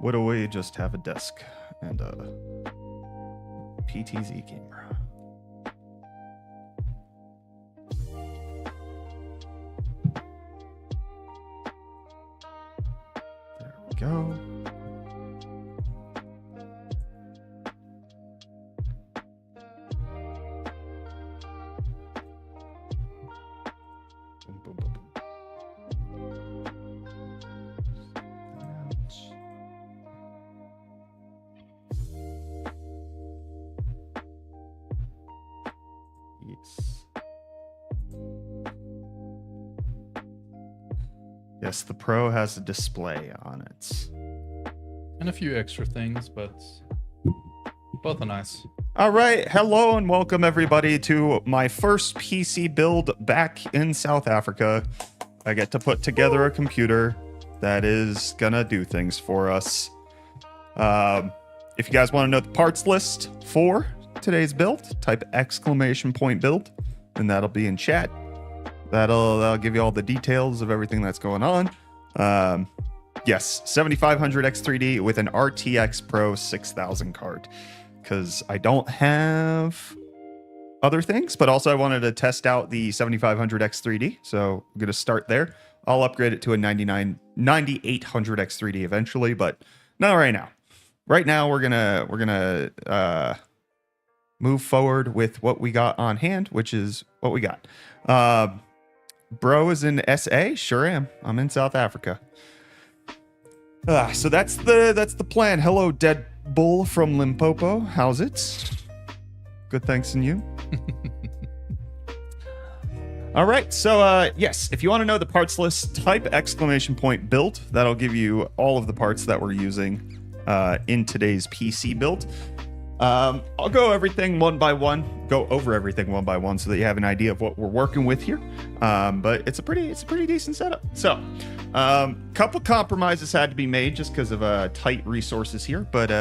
What do we just have a desk and a PTZ camera? There we go. Boom, boom, boom, boom. Yes. Yes, the Pro has a display on it. And a few extra things, but both are nice. All right, hello and welcome everybody to my first PC build back in South Africa. I get to put together a computer that is gonna do things for us. If you guys want to know the parts list for today's build, type !build, and that'll be in chat. That'll give you all the details of everything that's going on. Yes, 7500 X3D with an RTX Pro 6000 card, because I don't have other things, but also I wanted to test out the 7500 X3D, so I'm gonna start there. I'll upgrade it to a 9800 X3D eventually, but not right now. Right now we're gonna move forward with what we got on hand, which is what we got. Bro is in SA? Sure am. I'm in South Africa. So that's the plan. Hello, Dead Bull from Limpopo. How's it? Good, thanks, and you? All right, so yes, if you want to know the parts list, type !build. That'll give you all of the parts that we're using in today's PC build. I'll go over everything one by one, so that you have an idea of what we're working with here. But it's a pretty decent setup. So, couple compromises had to be made just because of tight resources here. But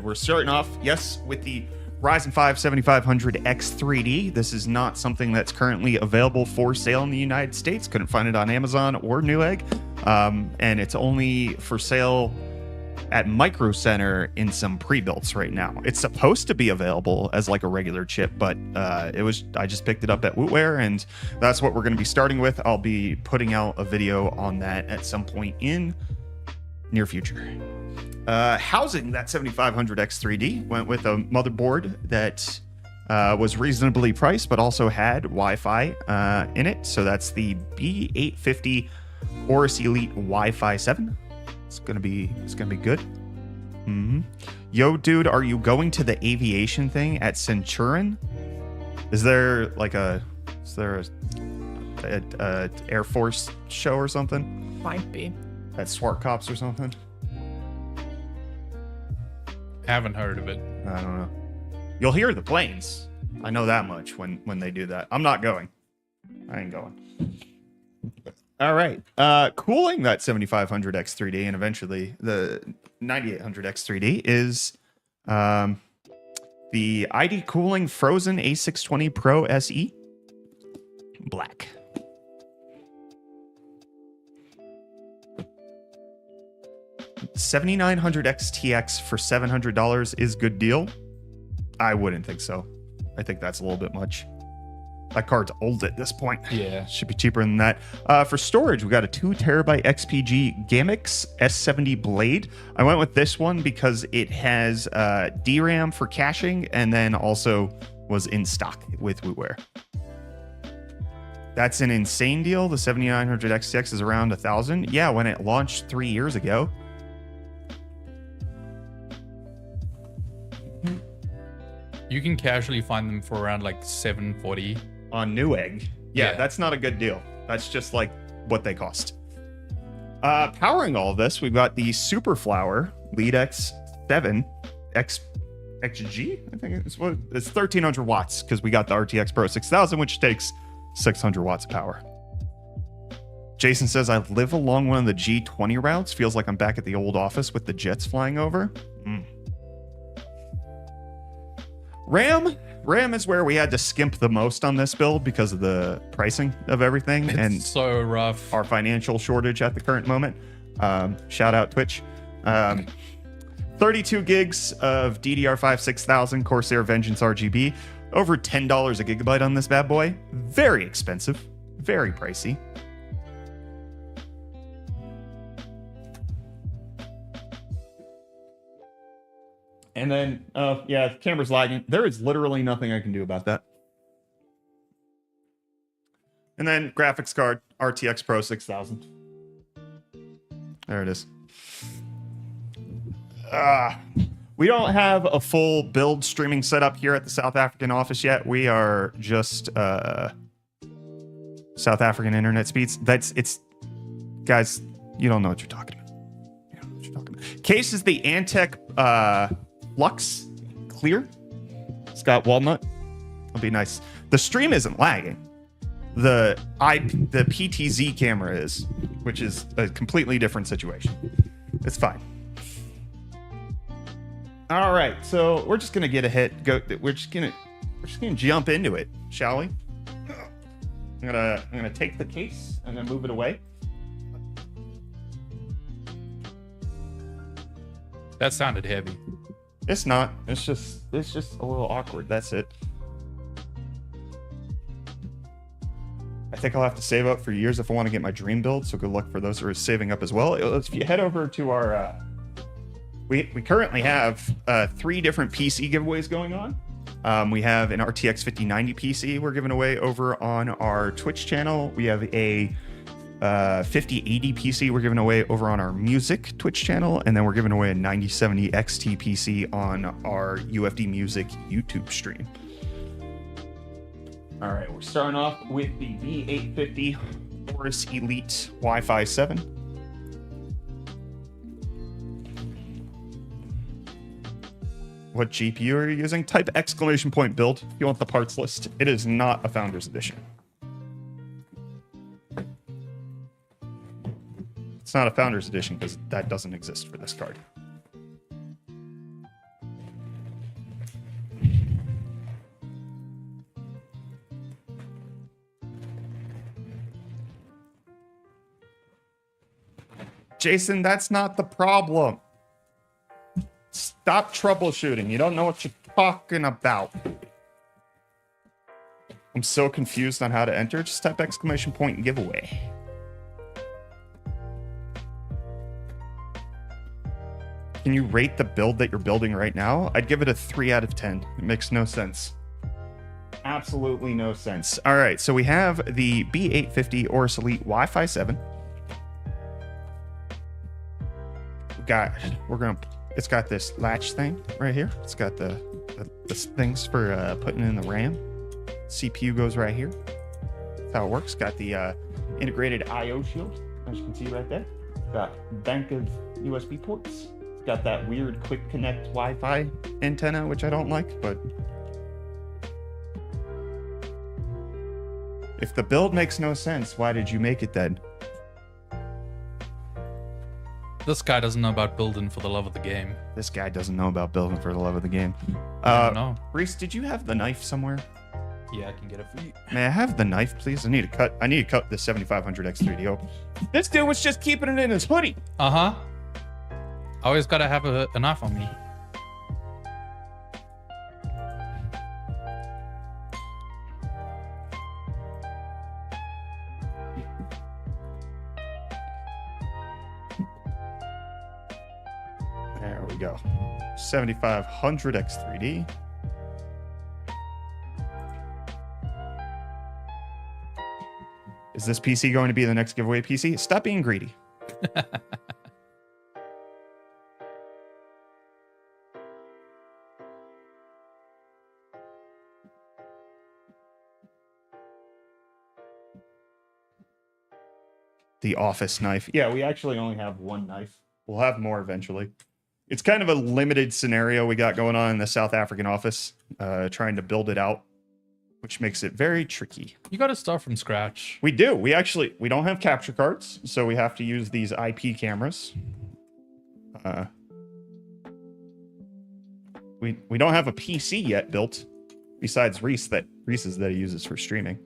we're starting off, yes, with the Ryzen 5 7500 X3D. This is not something that's currently available for sale in the United States. Couldn't find it on Amazon or Newegg, and it's only for sale at Micro Center in some pre-builts right now. It's supposed to be available as like a regular chip, but I just picked it up at Wootware, and that's what we're going to be starting with. I'll be putting out a video on that at some point in near future. Housing that 7500 X3D went with a motherboard that was reasonably priced, but also had Wi-Fi in it. So that's the B850 Aorus Elite Wi-Fi 7. It's gonna be good. Yo, dude, are you going to the aviation thing at Centurion? Is there like a Air Force show or something? Might be. At Swart Cops or something? Haven't heard of it. I don't know. You'll hear the planes. I know that much when they do that. I'm not going. I ain't going. All right. Cooling that 7500 X3D and eventually the 9800 X3D is the ID Cooling Frozen A620 Pro SE Black. $7900 XTX for $700 is good deal. I wouldn't think so. I think that's a little bit much. That card's old at this point. Yeah. Should be cheaper than that. For storage, we got a 2TB XPG Gamix S70 Blade. I went with this one because it has DRAM for caching and then also was in stock with Wootware. That's an insane deal. The 7900 XTX is around 1,000. Yeah, when it launched 3 years ago. You can casually find them for around like $740 on Newegg. Yeah, Yeah. that's not a good deal. That's just like what they cost. Powering all of this, we've got the Superflower Lead X7 XG. I think it's 1,300 watts because we got the RTX Pro 6000, which takes 600 watts of power. Jason says, I live along one of the G20 routes. Feels like I'm back at the old office with the jets flying over. RAM is where we had to skimp the most on this build because of the pricing of everything. It's so rough. Our financial shortage at the current moment. Shout out Twitch. 32 gigs of DDR5 6000 Corsair Vengeance RGB. Over $10 a gigabyte on this bad boy. Very expensive. Very pricey. And then, yeah, the camera's lagging. There is literally nothing I can do about that. And then graphics card, RTX Pro 6000. There it is. We don't have a full build streaming setup here at the South African office yet. We are just South African internet speeds. Guys, you don't know what you're talking about. You don't know what you're talking about. Case is the Antec Lux Clear. It's got walnut. It'll be nice. The stream isn't lagging. The PTZ camera is, which is a completely different situation. It's fine. All right, so we're just gonna get a hit. We're just gonna jump into it, shall we? I'm gonna take the case and then move it away. That sounded heavy. It's not. It's just a little awkward. That's it. I think I'll have to save up for years if I want to get my dream build. So good luck for those who are saving up as well. If you head over to our, we currently have 3 different PC giveaways going on. We have an RTX 5090 PC we're giving away over on our Twitch channel. We have a 5080 PC we're giving away over on our music Twitch channel, and then we're giving away a 9070 XT PC on our UFD Music YouTube stream. All right, we're starting off with the B850 Aorus Elite Wi-Fi 7. What GPU are you using? Type exclamation point build if you want the parts list. It is not a Founders Edition. It's not a Founders Edition because that doesn't exist for this card. Jason, that's not the problem. Stop troubleshooting. You don't know what you're talking about. I'm so confused on how to enter. Just type exclamation point giveaway. Can you rate the build that you're building right now? I'd give it a 3 out of 10. It makes no sense. Absolutely no sense. All right, so we have the B850 Aorus Elite Wi-Fi 7. It's got this latch thing right here. It's got the things for putting in the RAM. CPU goes right here. That's how it works. Got the integrated I/O shield, as you can see right there. Got a bank of USB ports. It's got that weird quick connect Wi-Fi antenna, which I don't like, but if the build makes no sense, why did you make it then? This guy doesn't know about building for the love of the game. This guy doesn't know about building for the love of the game. I don't know. Reese, did you have the knife somewhere? Yeah, I can get it for you. May I have the knife, please? I need to cut the 7500 X3D open. This dude was just keeping it in his hoodie. Uh-huh. Always gotta have a knife on me. There we go. 7500 X3D. Is this PC going to be the next giveaway PC? Stop being greedy. The office knife. Yeah, we actually only have one knife. We'll have more eventually. It's kind of a limited scenario we got going on in the South African office, trying to build it out, which makes it very tricky. You got to start from scratch. We do. We don't have capture cards, so we have to use these IP cameras. We don't have a PC yet built, besides Reese's that he uses for streaming.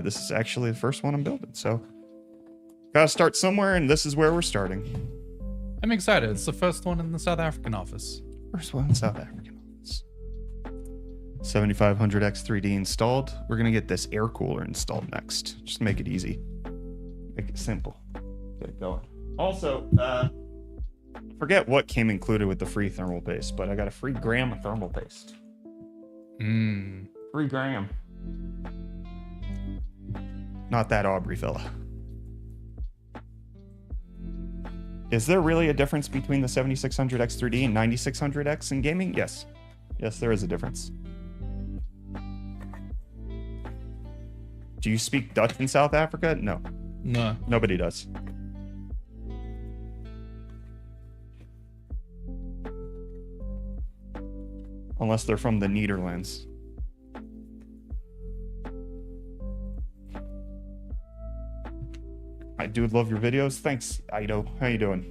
This is actually the first one I'm building, so gotta start somewhere, and this is where we're starting. I'm excited. It's the first one in the South African office. First one in South African office. 7500X 3D installed. We're going to get this air cooler installed next. Just make it easy. Make it simple. Get it going. Also, forget what came included with the free thermal paste, but I got a free gram of thermal paste. Free gram. Not that Aubrey fella. Is there really a difference between the 7600X 3D and 9600X in gaming? Yes. Yes, there is a difference. Do you speak Dutch in South Africa? No. No. Nobody does. Unless they're from the Netherlands. I do love your videos. Thanks, Ido. How you doing?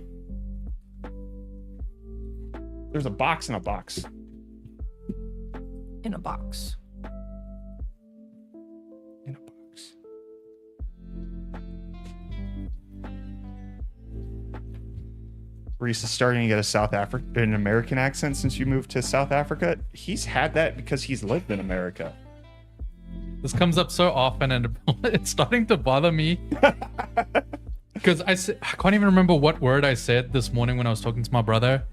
There's a box in a box. In a box. In a box. Reese is starting to get a South African American accent since you moved to South Africa. He's had that because he's lived in America. This comes up so often and it's starting to bother me. Because I can't even remember what word I said this morning when I was talking to my brother.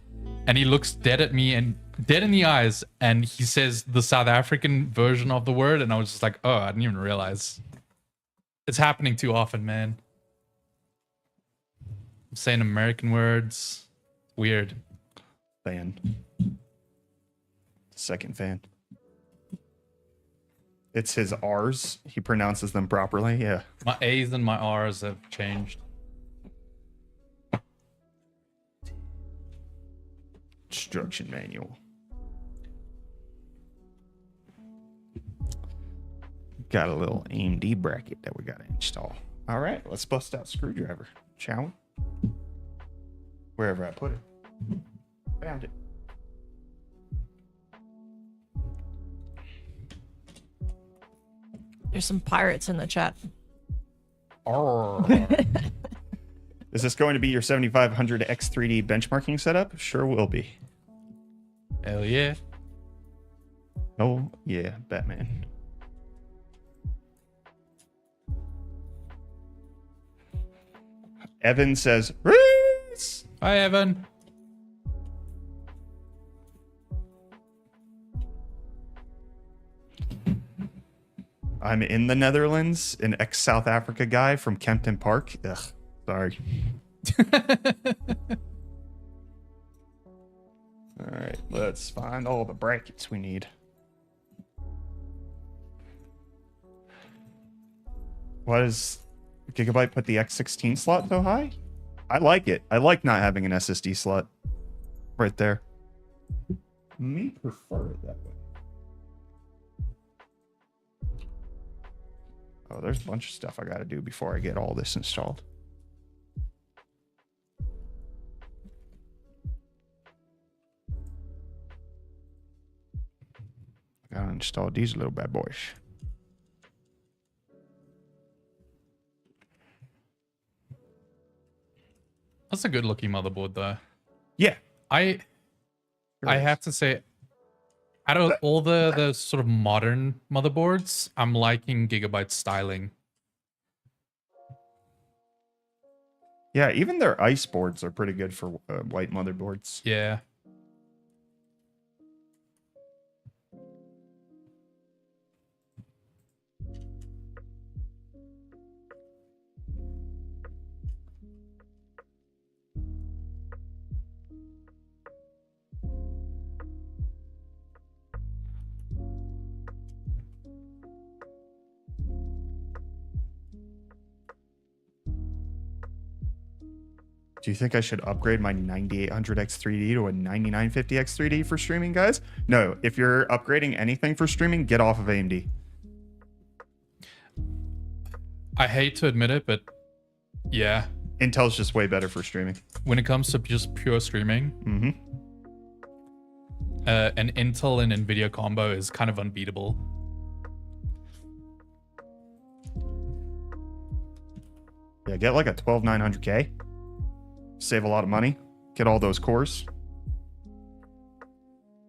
And he looks dead at me and dead in the eyes. And he says the South African version of the word. And I was just like, oh, I didn't even realize. It's happening too often, man. I'm saying American words. Weird. Fan. Second fan. It's his R's. He pronounces them properly. Yeah. My A's and my R's have changed. Instruction manual. Got a little AMD bracket that we got to install. All right, let's bust out screwdriver, shall we? Wherever I put it. Found it. There's some pirates in the chat. Is this going to be your 7500X 3D benchmarking setup? Sure will be. Hell yeah. Oh, yeah, Batman. Evan says, Reese! Hi, Evan. I'm in the Netherlands, an ex-South Africa guy from Kempton Park. Ugh, sorry. All right, let's find all the brackets we need. Why does Gigabyte put the X16 slot so high? I like it. I like not having an SSD slot right there. Me prefer it that way. Oh, there's a bunch of stuff I got to do before I get all this installed. I got to install these little bad boys. That's a good looking motherboard though. Yeah. I have to say, out of all the sort of modern motherboards, I'm liking Gigabyte's styling. Yeah, even their ice boards are pretty good for white motherboards. Yeah. Do you think I should upgrade my 9800X 3D to a 9950X 3D for streaming, guys? No, if you're upgrading anything for streaming, get off of AMD. I hate to admit it, but yeah. Intel's just way better for streaming. When it comes to just pure streaming, an Intel and NVIDIA combo is kind of unbeatable. Yeah, get like a 12900K. Save a lot of money. get all those cores.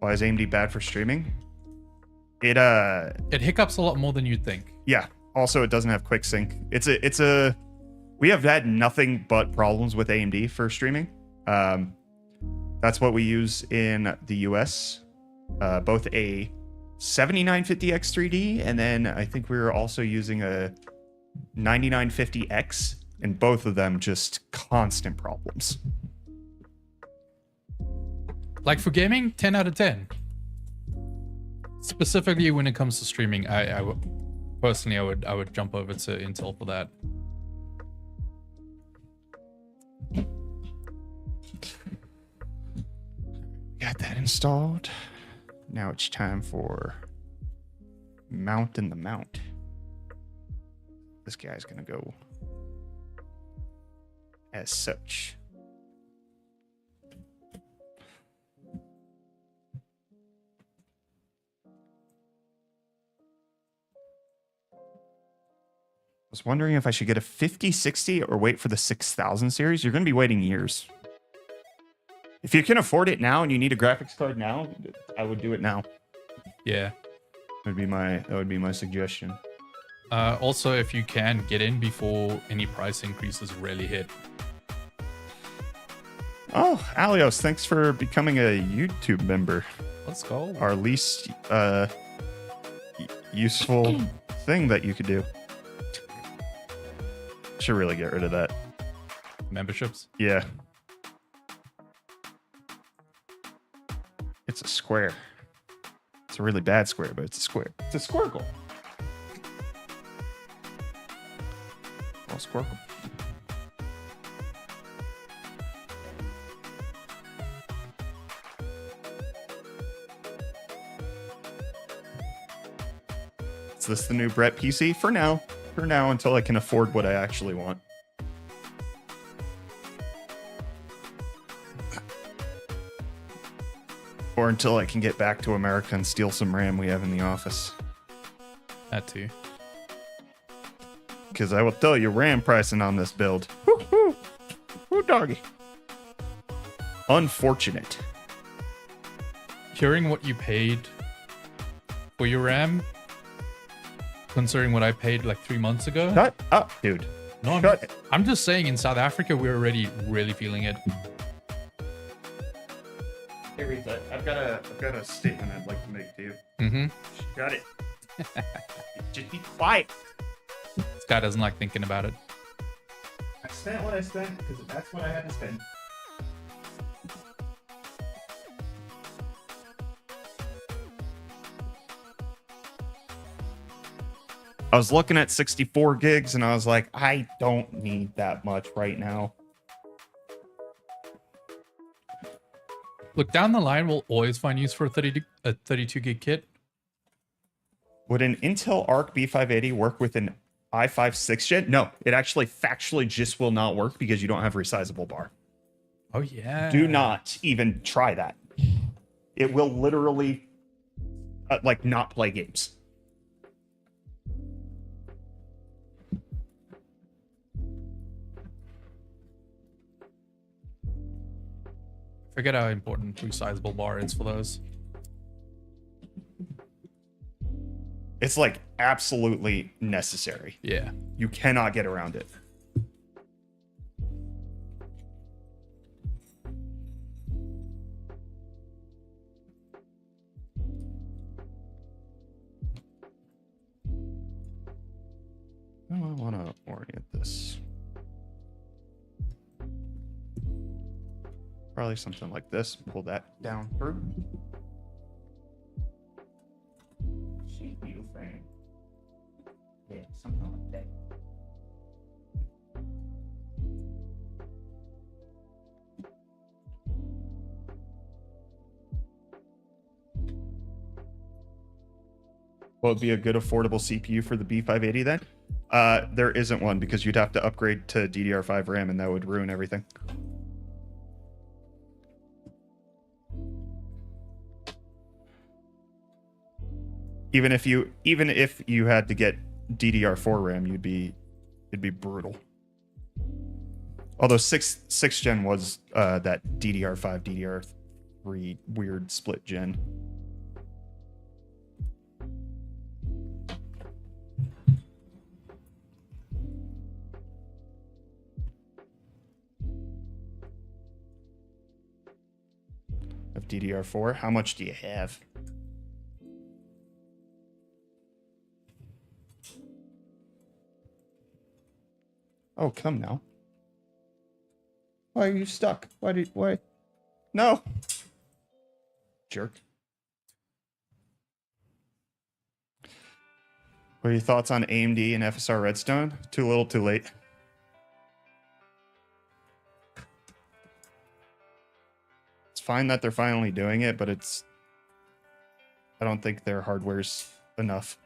Why is AMD bad for streaming? It hiccups a lot more than you'd think. Yeah. Also, it doesn't have quick sync. We have had nothing but problems with AMD for streaming. That's what we use in the US. Both a 7950X 3D, and then I think we were also using a 9950X, and both of them just constant problems. Like for gaming, 10 out of 10. Specifically when it comes to streaming, I would jump over to Intel for that. Got that installed. Now it's time for mounting the mount. This guy's gonna go as such. I was wondering if I should get a 5060 or wait for the 6000 series. You're going to be waiting years. If you can afford it now and you need a graphics card now, I would do it now. Yeah. That would be my suggestion. Also, if you can get in before any price increases really hit. Oh, Alios, thanks for becoming a YouTube member. Let's go. Our least useful thing that you could do. Should really get rid of that. Memberships? Yeah. It's a square. It's a really bad square, but it's a square. It's a squircle. Oh, squircle. Is this the new Brett PC? For now. For now, until I can afford what I actually want. Or until I can get back to America and steal some RAM we have in the office. That too. Because I will tell you, RAM pricing on this build. Woo-hoo. Woo doggy. Unfortunate. Hearing what you paid for your RAM, considering what I paid like 3 months ago. Shut up, dude. No, I'm just saying in South Africa, we're already really feeling it. Hey, Rita, I've got a statement I'd like to make to you. Mm-hmm. Got it. Just be quiet. This guy doesn't like thinking about it. I spent what I spent because that's what I had to spend. I was looking at 64 gigs and I was like, I don't need that much right now. Look, down the line, we'll always find use for a 32 gig kit. Would an Intel Arc B580 work with an i5 6th gen? No, it actually factually just will not work because you don't have resizable bar. Oh, yeah. Do not even try that. It will literally like not play games. Forget how important resizable bar is for those. It's like absolutely necessary. Yeah. You cannot get around it. Oh, I want to orient this. Probably something like this. Pull that down through. CPU frame. Yeah, something like that. What would be a good affordable CPU for the B580 then? There isn't one because you'd have to upgrade to DDR5 RAM and that would ruin everything. Even if you had to get DDR4 RAM, it'd be brutal. Although sixth gen was that DDR5, DDR3 weird split gen. Of DDR4, how much do you have? Oh, come now. Why are you stuck? Why? No. Jerk. What are your thoughts on AMD and FSR Redstone? Too little, too late. It's fine that they're finally doing it, but I don't think their hardware's enough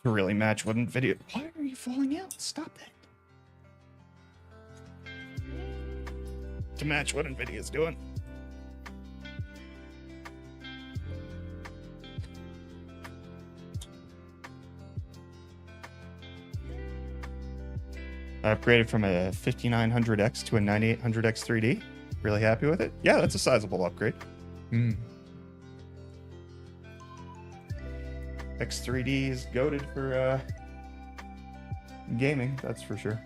to really match what NVIDIA. Why are you falling out? Stop that. To match what NVIDIA's doing. I upgraded from a 5900X to a 9800X 3D. Really happy with it. Yeah, that's a sizable upgrade. X3D is goated for gaming, that's for sure.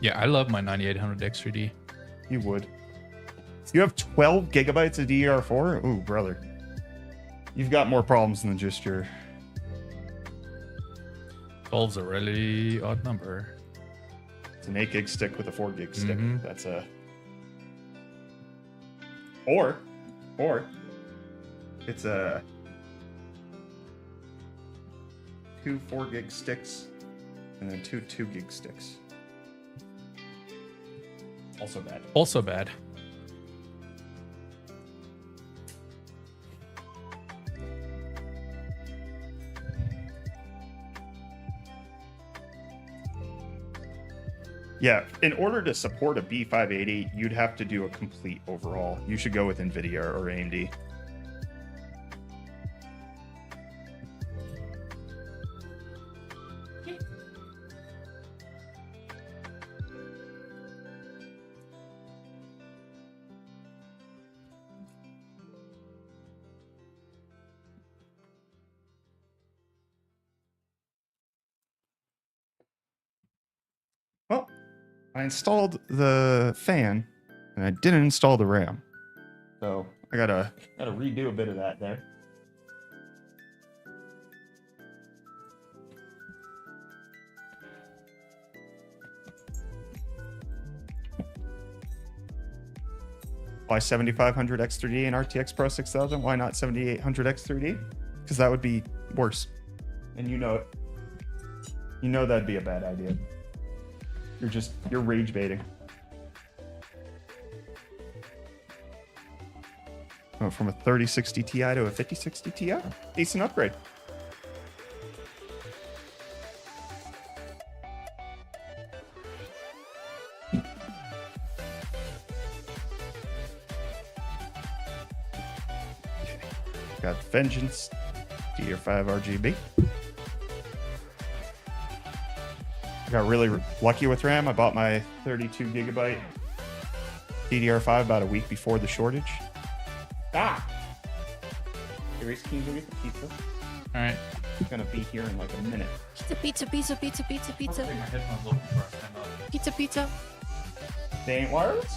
Yeah, I love my 9800X 3D. You would. You have 12 gigabytes of DDR4? Ooh, brother. You've got more problems than just your... 12's a really odd number. It's an 8 gig stick with a 4 gig stick. That's a... Or it's a 2 4 gig sticks and then 2 2 gig sticks. Also bad. Also bad. Yeah, in order to support a B580, you'd have to do a complete overhaul. You should go with NVIDIA or AMD. Well, I installed the fan, and I didn't install the RAM. So I gotta redo a bit of that there. Why 7500 X3D and RTX Pro 6000? Why not 7800 X3D? Because that would be worse. And you know it. You know that'd be a bad idea. You're rage baiting. Oh, from a 3060 Ti to a 5060 Ti? Decent upgrade. Got Vengeance, DDR5 RGB. I got really lucky with RAM. I bought my 32 gigabyte DDR5 about a week before the shortage. Ah! Hey, Reese, can you go get the pizza? All right. It's gonna be here in like a minute. Pizza. I'll take my headphones off before I stand up. Pizza. They ain't wireless?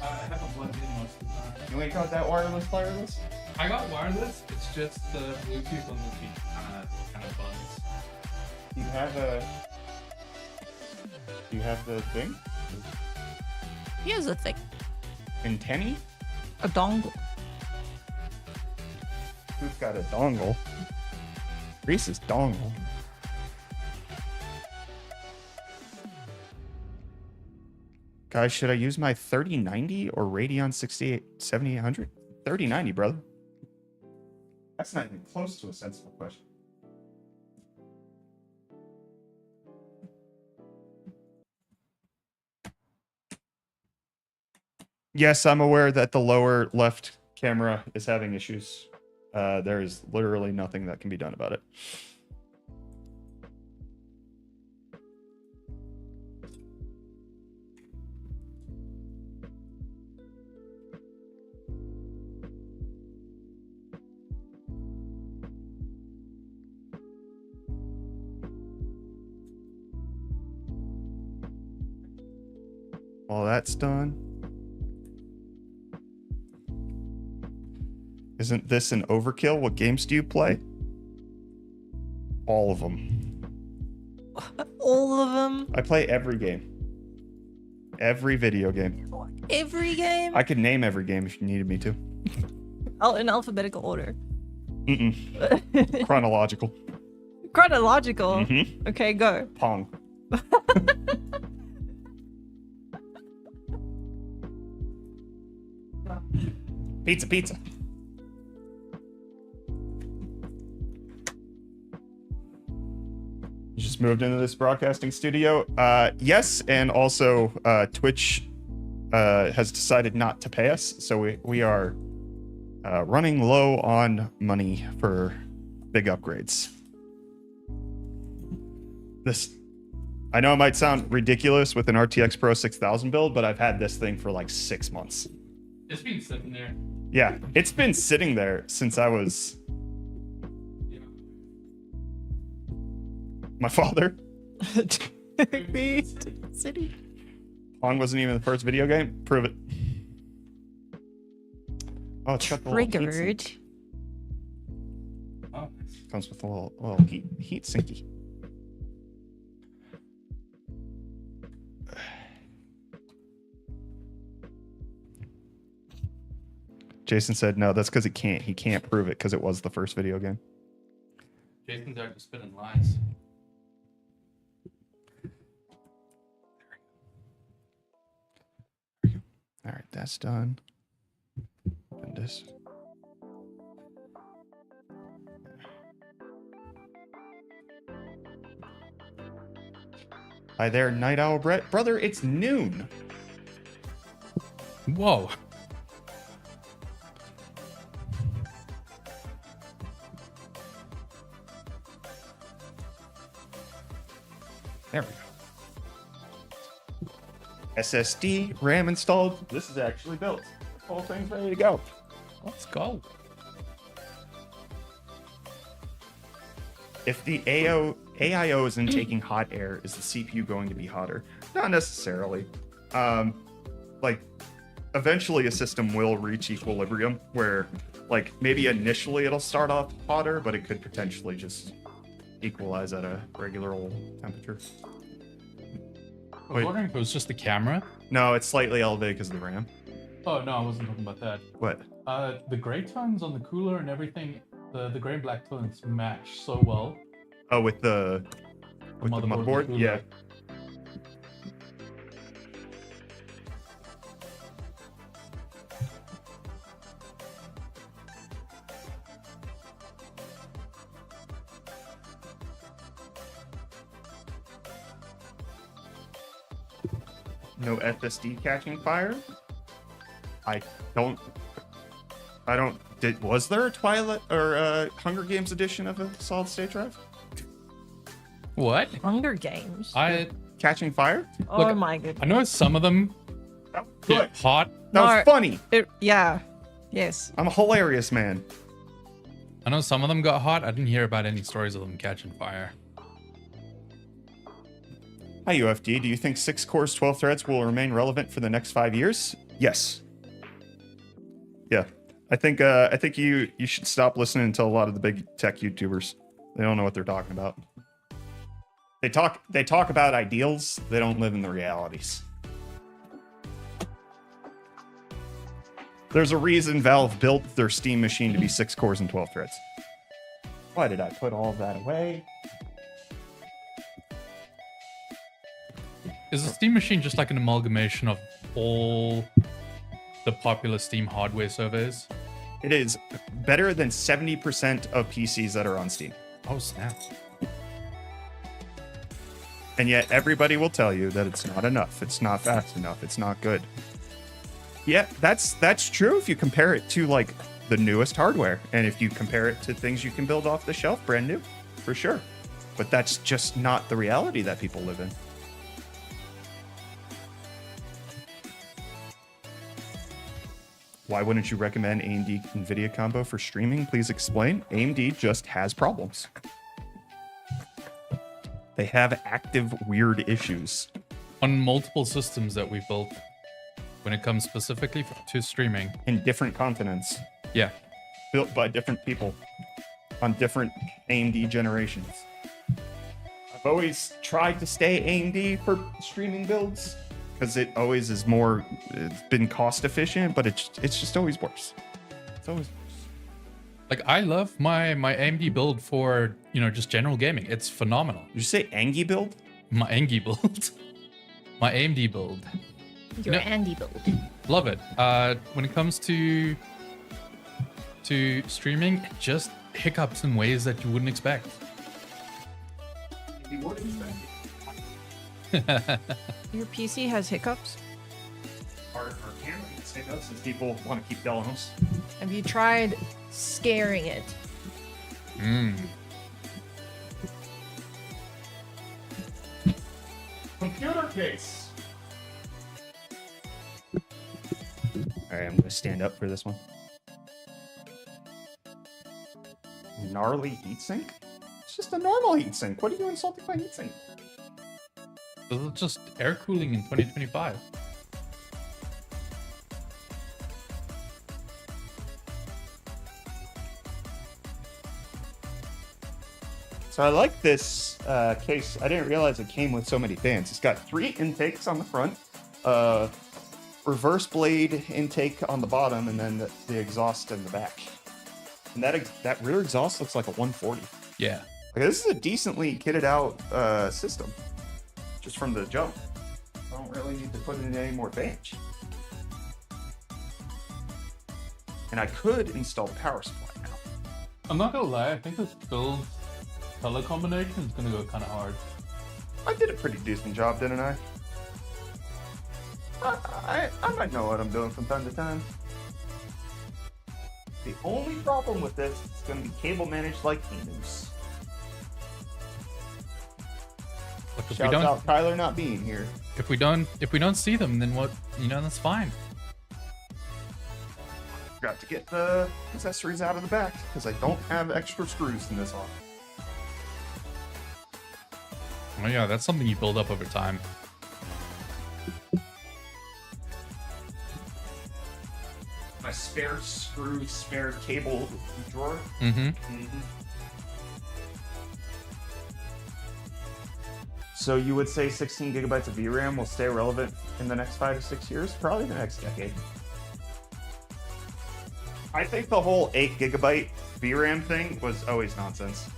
I haven't plugged in most of the time. You ain't got that wireless? I got wireless. It's just the Bluetooth on the feet kind of bugs. Do you have the thing? Here's the thing. Antennae? A dongle. Who's got a dongle? Reese's dongle. Guys, should I use my 3090 or Radeon 7800? 3090, brother. That's not even close to a sensible question. Yes, I'm aware that the lower left camera is having issues. There is literally nothing that can be done about it. While that's done. Isn't this an overkill? What games do you play? All of them. All of them. I play every game. Every video game. Every game. I could name every game if you needed me to. Oh, in alphabetical order. Mm-mm. Chronological. Chronological. Mm-hmm. Okay, go. Pong. Pizza. You just moved into this broadcasting studio. Yes, and also Twitch has decided not to pay us, so we are running low on money for big upgrades. I know it might sound ridiculous with an RTX Pro 6000 build, but I've had this thing for like 6 months. It's been sitting there. Yeah, it's been sitting there since I was... My father. City. Pong wasn't even the first video game. Prove it. Oh, it's got the little heat Triggered. sink. Oh, Comes with a little heat sinky. Jason said no. That's because he can't prove it because it was the first video game. Jason's out to spitting lies. All right, that's done. And this. Hi there, Night Owl Brett. Brother, it's noon. Whoa. There we go. SSD, RAM installed. This is actually built. Whole thing's ready to go. Let's go. If the AIO isn't taking hot air, is the CPU going to be hotter? Not necessarily. Like, eventually a system will reach equilibrium where, like, maybe initially it'll start off hotter, but it could potentially just equalize at a regular old temperature. I was wondering if it was just the camera. No, it's slightly elevated because of the RAM. Oh, no, I wasn't talking about that. What? The gray tones on the cooler and everything, the gray and black tones match so well. Oh, with the motherboard? cooler. Yeah. No SSD catching fire? Was there a Twilight or a Hunger Games edition of a solid state drive? What? Hunger Games. Catching fire? Oh Look, my goodness. I know some of them That was good. get hot. That was No. funny. Yeah. Yes. I'm a hilarious man. I know some of them got hot. I didn't hear about any stories of them catching fire. Hi, UFD. Do you think 6 cores, 12 threads will remain relevant for the next 5 years? Yes. Yeah. I think you should stop listening to a lot of the big tech YouTubers. They don't know what they're talking about. They talk about ideals. They don't live in the realities. There's a reason Valve built their Steam machine to be 6 cores and 12 threads. Why did I put all of that away? Is the Steam machine just like an amalgamation of all the popular Steam hardware servers? It is better than 70% of PCs that are on Steam. Oh, snap. And yet everybody will tell you that it's not enough. It's not fast enough. It's not good. Yeah, that's true if you compare it to like the newest hardware. And if you compare it to things you can build off the shelf, brand new, for sure. But that's just not the reality that people live in. Why wouldn't you recommend AMD NVIDIA combo for streaming? Please explain. AMD just has problems. They have active weird issues. on multiple systems that we built when it comes specifically to streaming. In different continents, Yeah. built by different people on different AMD generations. I've always tried to stay AMD for streaming builds because it always is more. It's been cost efficient, but it's just always worse. It's always worse. Like I love my AMD build for, you know, just general gaming. It's phenomenal. Did you say Angie build? My AMD build. My AMD build. Your No. Andy build. Love it. When it comes to streaming, it just hiccups in ways that you wouldn't expect. You would expect Your PC has hiccups. our camera can say no since people want to keep Delnos. Have you tried scaring it? Computer case. All right, I'm gonna stand up for this one. Gnarly heatsink? It's just a normal heatsink. What are you insulting my heatsink? This is just air cooling in 2025. So I like this case. I didn't realize it came with so many fans. It's got 3 intakes on the front, reverse blade intake on the bottom, and then the exhaust in the back. And that rear exhaust looks like a 140. Yeah. Like, this is a decently kitted out system, just from the jump. I don't really need to put in any more fans. And I could install the power supply now. I'm not gonna lie, I think this build color combination is gonna go kind of hard. I did a pretty decent job, didn't I? I might know what I'm doing from time to time. The only problem with this is going to be cable managed like Emus. Look, if we Shouts don't, out Tyler not being here. if we don't see them, then what? You know, that's fine. Forgot to get the accessories out of the back because I don't have extra screws in this one. Oh yeah, that's something you build up over time. My spare screw, spare cable drawer. Mm-hmm. So you would say 16 gigabytes of VRAM will stay relevant in the next 5 to 6 years? Probably the next decade. I think the whole 8 gigabyte VRAM thing was always nonsense.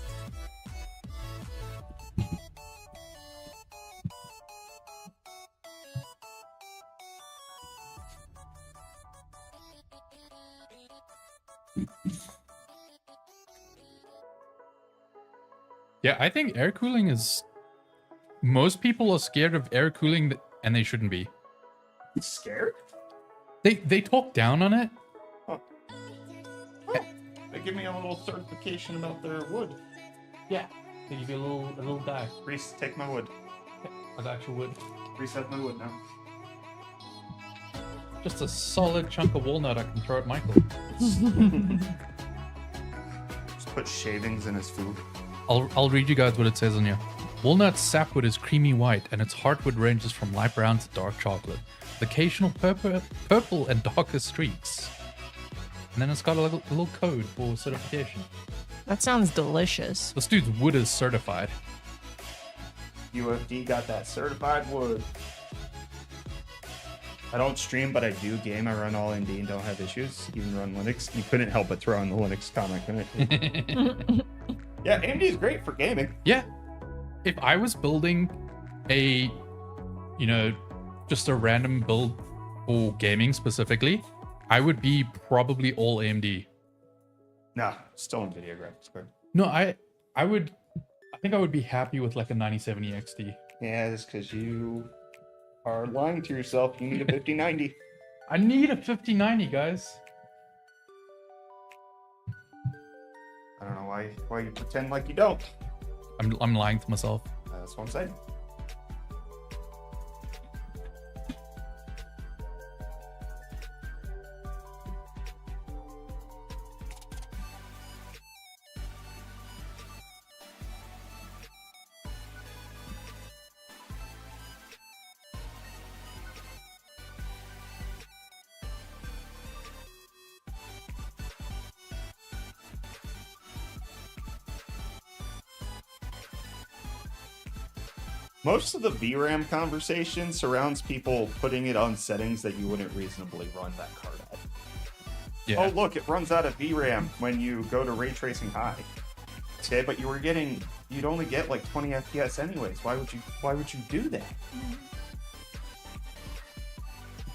Yeah, I think air cooling is. Most people are scared of air cooling, and they shouldn't be. Scared? They talk down on it. Oh. They give me a little certification about their wood. Yeah, they give you a little die. Reese, take my wood. Of actual wood. Reese has my wood now. Just a solid chunk of walnut I can throw at Michael. Just put shavings in his food. I'll read you guys what it says on here. Walnut sapwood is creamy white, and its heartwood ranges from light brown to dark chocolate, with occasional purple and darker streaks. And then it's got a little code for certification. That sounds delicious. This dude's wood is certified. UFD got that certified wood. I don't stream, but I do game. I run all AMD and don't have issues. Even run Linux. You couldn't help but throw in the Linux comment, couldn't you? Yeah, AMD is great for gaming. Yeah. If I was building a, you know, just a random build for gaming specifically, I would be probably all AMD. Nah, still NVIDIA graphics card. No, I think I would be happy with like a 9070 XT. Yeah, it's because you are lying to yourself. You need a 5090. I need a 5090, guys. I don't know why you pretend like you don't. I'm lying to myself. That's what I'm saying. Most of the VRAM conversation surrounds people putting it on settings that you wouldn't reasonably run that card at. Yeah. Oh, look, it runs out of VRAM when you go to ray tracing high. Okay, but you'd only get like 20 FPS anyways. Why would you do that?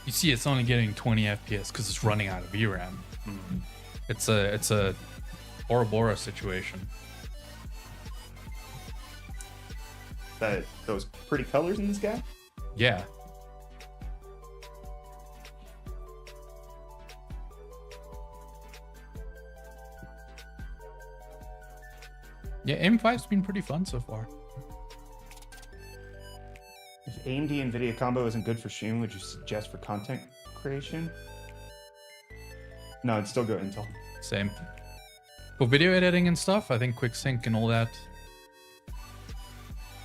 You see, it's only getting 20 FPS because it's running out of VRAM. Mm-hmm. It's a Ouroboros situation. Those pretty colors in this guy? Yeah. Yeah, M5's been pretty fun so far. If AMD and NVIDIA combo isn't good for streaming, would you suggest for content creation? No, I'd still go Intel. Same. For video editing and stuff, I think quick sync and all that,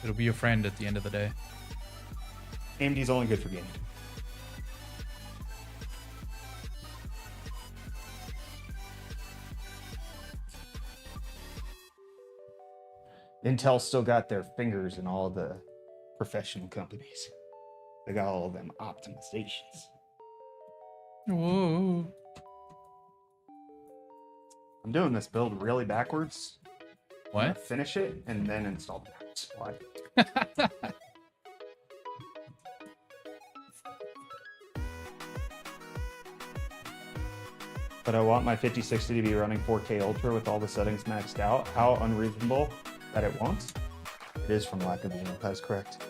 it'll be your friend at the end of the day. AMD's only good for gaming. Intel still got their fingers in all the professional companies. They got all of them optimizations. Whoa. I'm doing this build really backwards. I'm gonna What? finish it and then install the backwards. Why? But I want my 5060 to be running 4K Ultra with all the settings maxed out. How unreasonable that it won't? It is from lack of email. That's correct.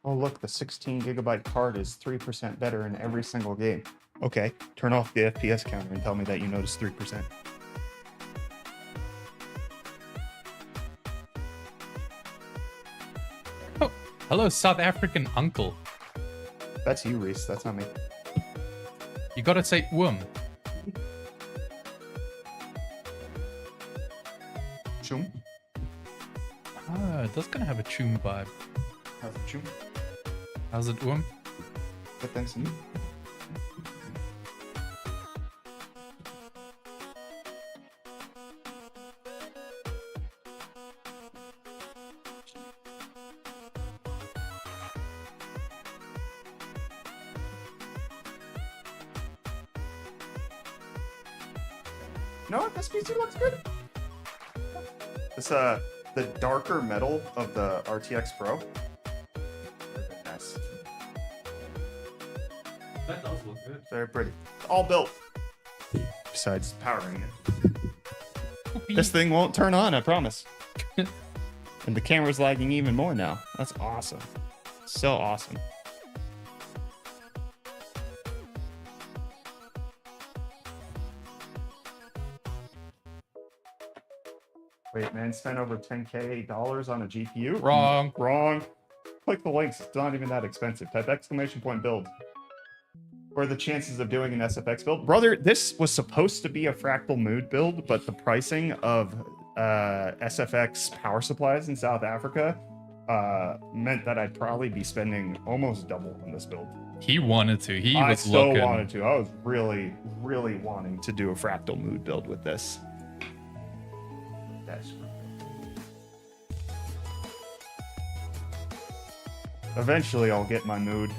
Oh look, the 16 gigabyte card is 3% better in every single game. Okay, turn off the FPS counter and tell me that you noticed 3%. Oh, hello, South African uncle. That's you, Reese. That's not me. You gotta say "wum." Choom? Ah, it does kind of have a choom vibe. How's it choom? How's it "wum"? Good thanks to me. You know what? This PC looks good. This the darker metal of the RTX Pro. Nice. That does look good. Very pretty. All built. Besides powering it. This thing won't turn on, I promise. And the camera's lagging even more now. That's awesome. So awesome. Wait, man, spent over $10K on a GPU? Wrong. Wrong. Click the links. It's not even that expensive. Type exclamation point build. What are the chances of doing an SFX build? Brother, this was supposed to be a fractal mood build, but the pricing of SFX power supplies in South Africa meant that I'd probably be spending almost double on this build. He wanted to. He I was so looking. wanted to. I was really, really wanting to do a fractal mood build with this. That's eventually I'll get my mood.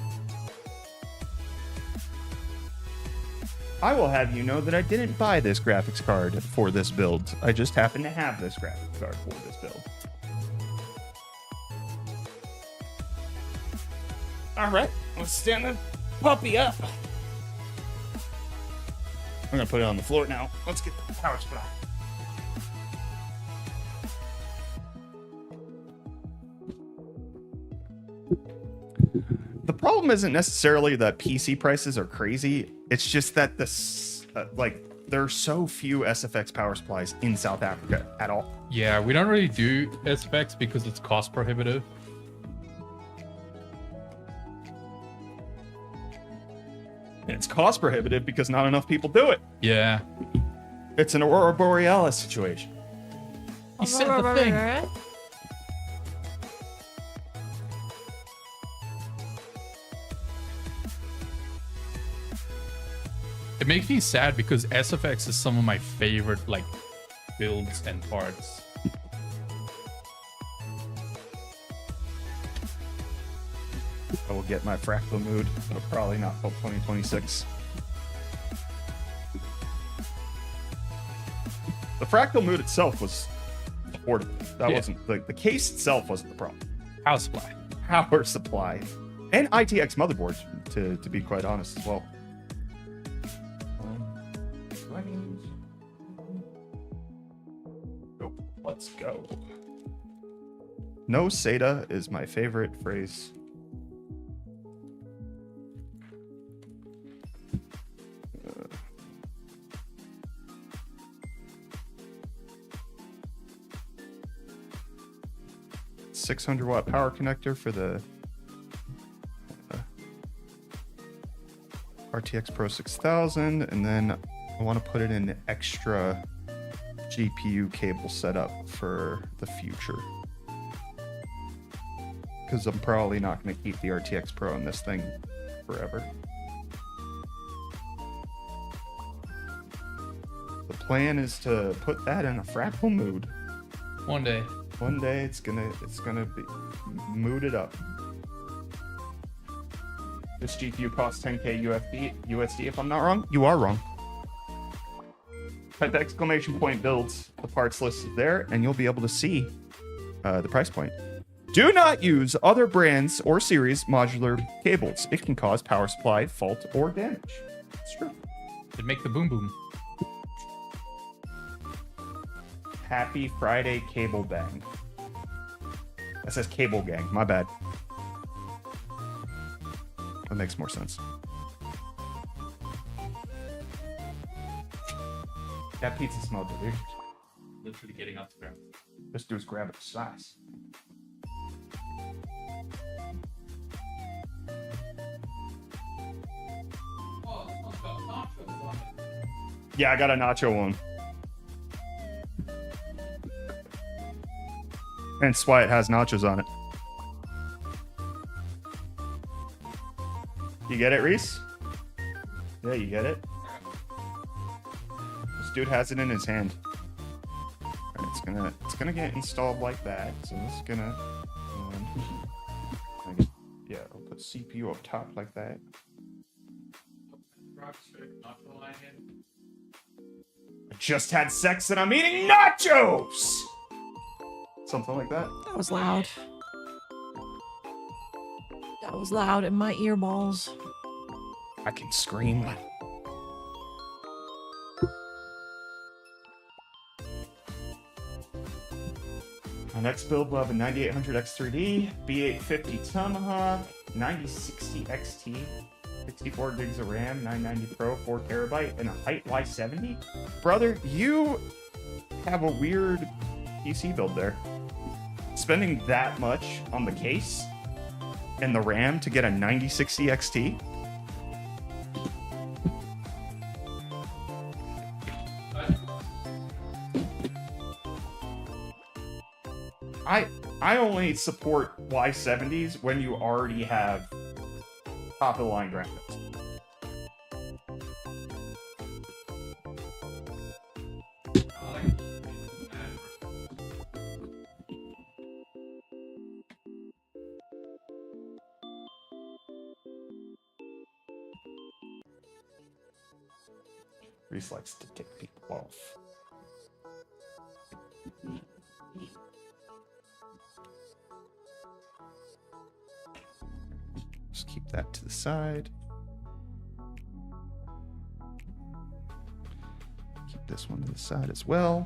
I will have you know that I didn't buy this graphics card for this build. I just happen to have this graphics card for this build. All right, let's stand the puppy up. I'm gonna put it on the floor now. Let's get the power supply. The problem isn't necessarily that PC prices are crazy. It's just that there are so few SFX power supplies in South Africa at all. Yeah, we don't really do SFX because it's cost prohibitive. And it's cost prohibitive because not enough people do it. Yeah. It's an Aurora Borealis situation. He said the thing. It makes me sad because SFX is some of my favorite like builds and parts. I will get my fractal mood, but probably not till 2026. The fractal mood itself was affordable. That wasn't the case itself wasn't the problem. Power supply. Power supply. And ITX motherboard, to be quite honest as well. Let's go. No SATA is my favorite phrase. $600-watt power connector for the RTX Pro 6000, and then I want to put it in the extra GPU cable setup for the future, because I'm probably not going to keep the RTX Pro in this thing forever. The plan is to put that in a fractal mood. One day. One day it's gonna be mooded up. This GPU costs 10K USD if I'm not wrong. You are wrong. Type exclamation point builds, the parts list is there, and you'll be able to see the price point. Do not use other brands or series modular cables. It can cause power supply fault or damage. It's true. It'd make the boom boom. Happy Friday cable bang. That says cable gang. My bad. That makes more sense. That pizza smelled delicious. Literally getting up to grab. Just do is grab it size. Oh, this one's got nachos on it. Yeah, I got a nacho one. Hence why it has nachos on it. You get it, Reese? Yeah, you get it. This dude has it in his hand. Alright, it's gonna get installed like that. So it's gonna yeah, I'll put CPU up top like that. I just had sex and I'm eating nachos! Something like that. That was loud. That was loud in my earballs. I can scream. My next build will have a 9800 X3D, B850 Tomahawk, 9060 XT, 64 gigs of RAM, 990 Pro, 4 terabyte, and a height Y70. Brother, you have a weird PC build there. Spending that much on the case and the RAM to get a 9060 XT? I only support Y70s when you already have top of the line graphics. Reese likes to tick people off. Just keep that to the side. Keep this one to the side as well.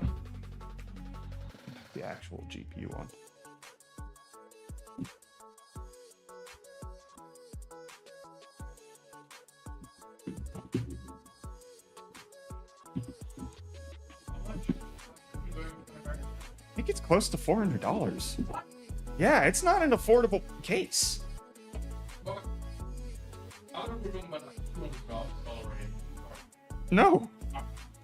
The actual GPU one. I think it's close to $400. Yeah, it's not an affordable case. No.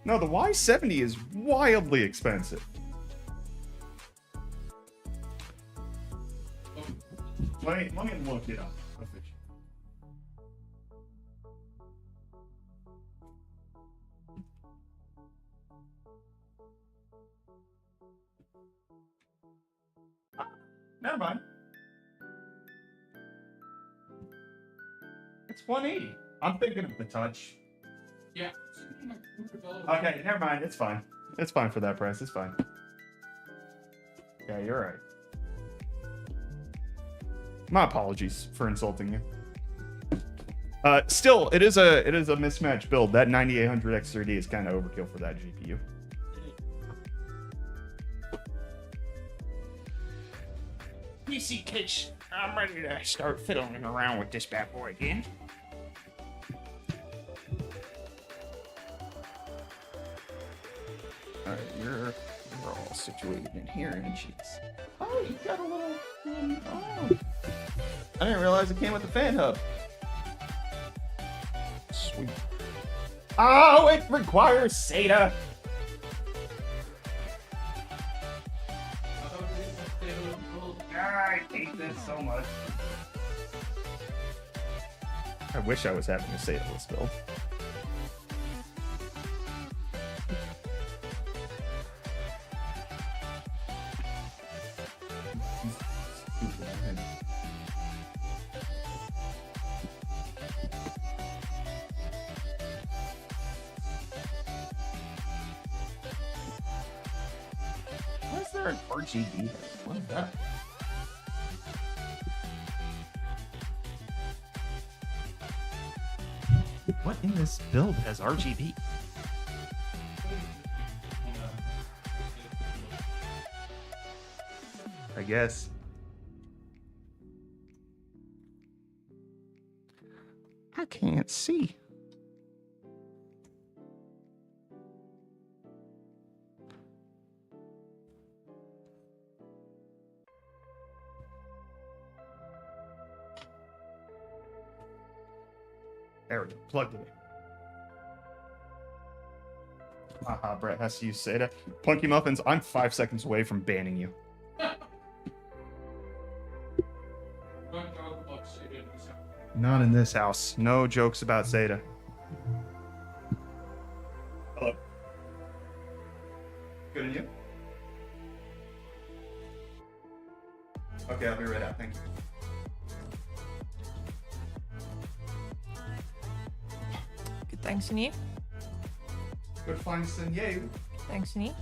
No, the Y70 is wildly expensive. Let me look it up. Never mind. It's 180. I'm thinking of the touch. Yeah. Okay, never mind. It's fine. It's fine for that price. It's fine. Yeah, you're right. My apologies for insulting you. Still, it is a mismatched build. That 9800 X3D is kind of overkill for that GPU. PC Kish, I'm ready to start fiddling around with this bad boy again. Alright, you're all situated in here, ain't you? Oh, you got a little. Oh. I didn't realize it came with the fan hub. Sweet. Oh, it requires SATA. I hate this so much. I wish I was having a SATA-less build. Why is there an RGB? What is that? What in this build has RGB? I guess. I can't see. There we go. Plugged it in. Haha, Brett has to use SATA. Punky Muffins, I'm 5 seconds away from banning you. Not in this house. No jokes about SATA. Hello. Good and you? Okay, I'll be right out. Thank you. Good, thanks, and you? Good thanks and you. Thanks, and you?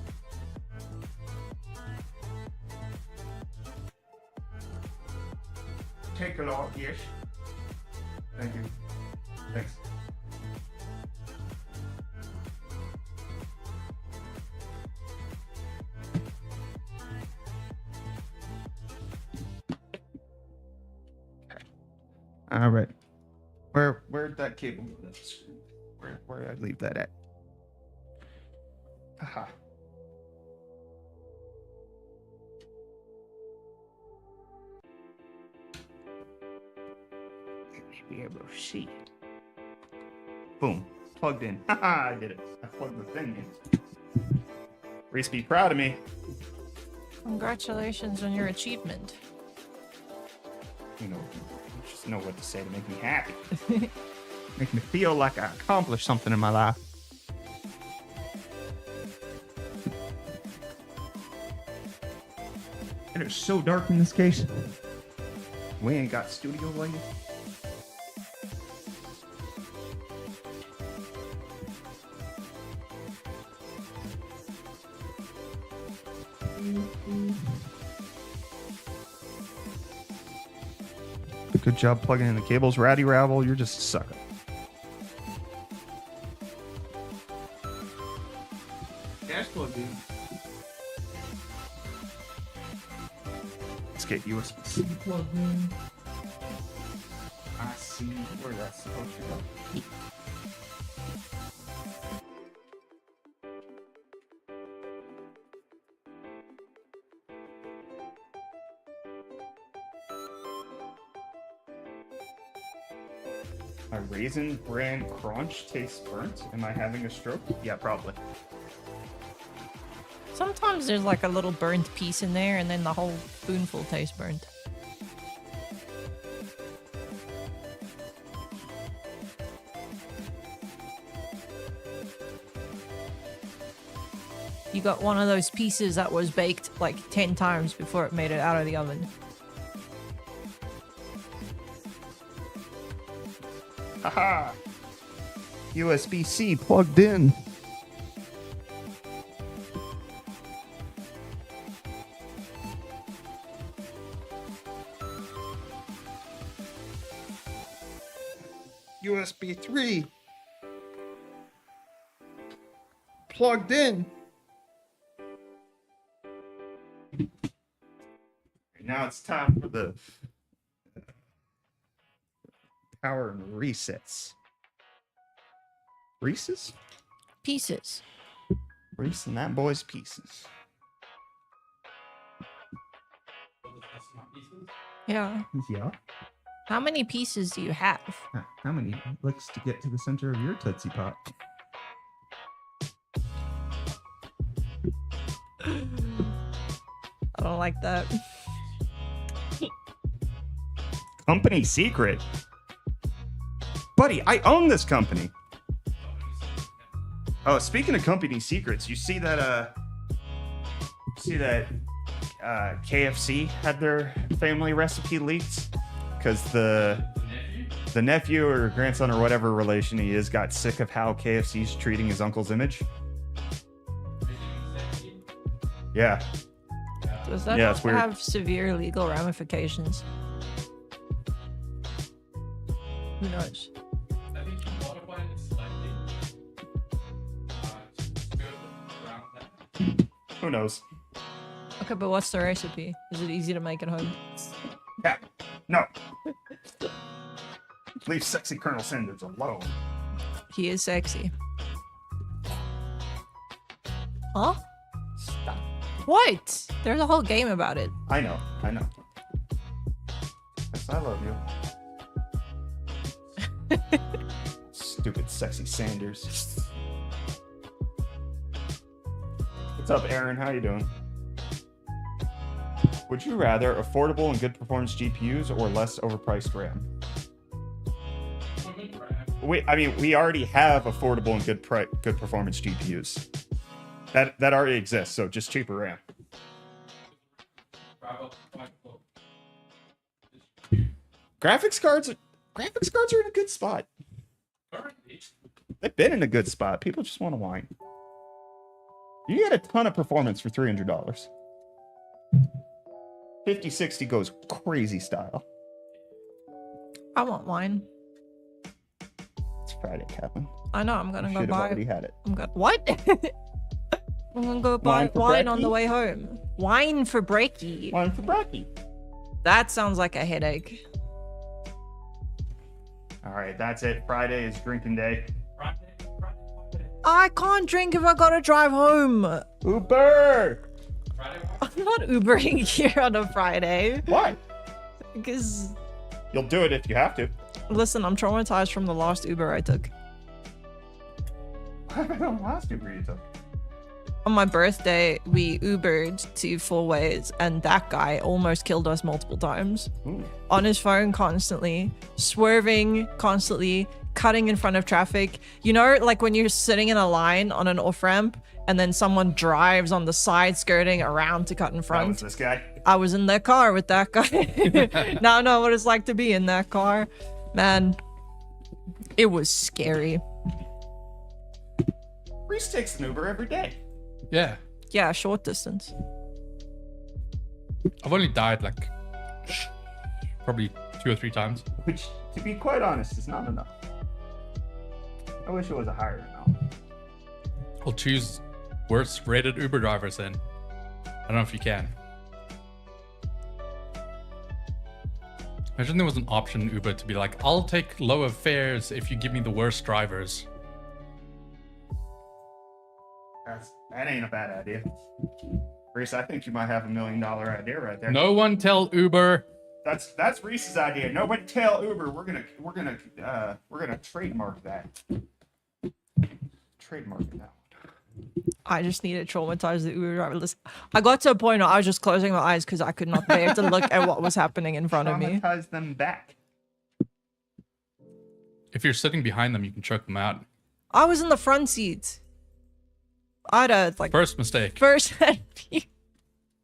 Take a lot, yes. Thank you. Thanks. Okay. All right. Where'd that cable go? Where did I leave that at? Haha. Be able to see it. Boom. Plugged in. Haha, I did it. I plugged the thing in. Reese, be proud of me. Congratulations on your achievement. You know, just know what to say to make me happy. Make me feel like I accomplished something in my life. And it's so dark in this case. We ain't got studio lighting. Good job plugging in the cables, Ratty Ravel. You're just a sucker. Gas plug in. Let's get USB-C plugged in. I see where that's supposed to go. My Raisin Bran Crunch tastes burnt. Am I having a stroke? Yeah, probably. Sometimes there's like a little burnt piece in there, and then the whole spoonful tastes burnt. You got one of those pieces that was baked like 10 times before it made it out of the oven. Haha. USB-C plugged in. USB 3 plugged in. Now it's time for the power and resets. Reese's? Pieces. Reese and that boy's pieces. Yeah. Yeah. How many pieces do you have? How many licks to get to the center of your Tootsie Pop? I don't like that. Company secret. Buddy, I own this company. Oh, speaking of company secrets, you see that KFC had their family recipe leaked because the nephew or grandson or whatever relation he is got sick of how KFC's treating his uncle's image. Yeah. Does that Yeah, it's weird. have severe legal ramifications? Who knows? I think you modify it slightly. Around that. Who knows? Okay, but what's the recipe? Is it easy to make at home? Yeah. No. Leave sexy Colonel Sanders alone. He is sexy. Huh? Stop. What? There's a whole game about it. I know. Yes, I love you. Stupid sexy Sanders. What's up, Aaron? How you doing? Would you rather affordable and good performance GPUs or less overpriced RAM? We already have affordable and good performance GPUs. That already exists, so just cheaper RAM. Graphics cards are in a good spot. They've been in a good spot. People just want to whine. You get a ton of performance for $300. 5060 goes crazy style. I want wine. It's Friday, Captain. I know. I'm gonna You go should have buy. already had it. I'm gonna what? I'm gonna go buy Wine for wine on the brekkie? way home. Wine for brekkie. Wine for Bracky. That sounds like a headache. All right, that's it. Friday is drinking day. I can't drink if I gotta drive home. Uber! I'm not Ubering here on a Friday. Why? Because, You'll do it if you have to. listen, I'm traumatized from the last Uber I took. Last Uber you took. On my birthday, we Ubered to Four Ways, and that guy almost killed us multiple times. Ooh. On his phone constantly, swerving constantly, cutting in front of traffic. You know, like when you're sitting in a line on an off-ramp and then someone drives on the side skirting around to cut in That was front. this guy. I was in that car with that guy. Now I know what it's like to be in that car. Man, it was scary. Reese takes an Uber every day. Yeah. Yeah, short distance. I've only died like probably 2 or 3 times. Which, to be quite honest, is not enough. I wish it was a higher amount. I'll choose worst rated Uber drivers then. I don't know if you can. Imagine there was an option in Uber to be like, I'll take lower fares if you give me the worst drivers. That ain't a bad idea. Reese, I think you might have $1 million idea right there. No one tell Uber. That's Reese's idea. Nobody tell Uber. We're gonna trademark that. Trademark that. I just need to traumatize the Uber driver. Listen, I got to a point where I was just closing my eyes because I could not bear to look at what was happening in front of me. Traumatize them back. If you're sitting behind them, you can choke them out. I was in the front seat. I had a like First mistake. first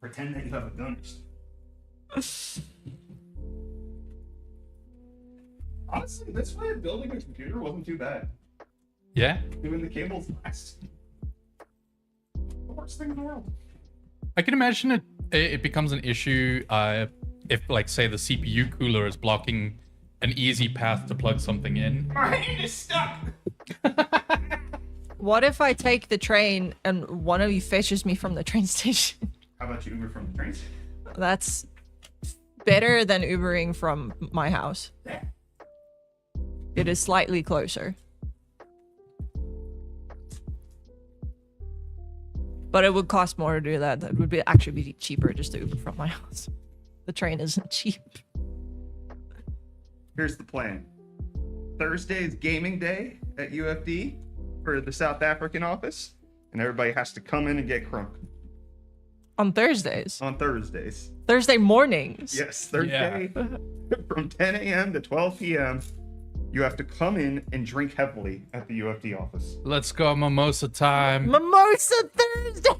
Pretend that you have a gun. Honestly, this way of building a computer wasn't too bad. Yeah. Doing the cables last. The worst thing in the world. I can imagine it becomes an issue if, like, say, the CPU cooler is blocking an easy path to plug something in. My hand is stuck. What if I take the train and one of you fetches me from the train station? How about you Uber from the train station? That's better than Ubering from my house. Yeah. It is slightly closer. But it would cost more to do that. That would actually be cheaper just to Uber from my house. The train isn't cheap. Here's the plan. Thursday is gaming day at UFD for the South African office, and everybody has to come in and get crunk On Thursdays. on Thursdays. Thursday mornings. Yes, Thursday from 10 a.m. to 12 p.m. You have to come in and drink heavily at the UFD office. Let's go mimosa time. Mimosa Thursday.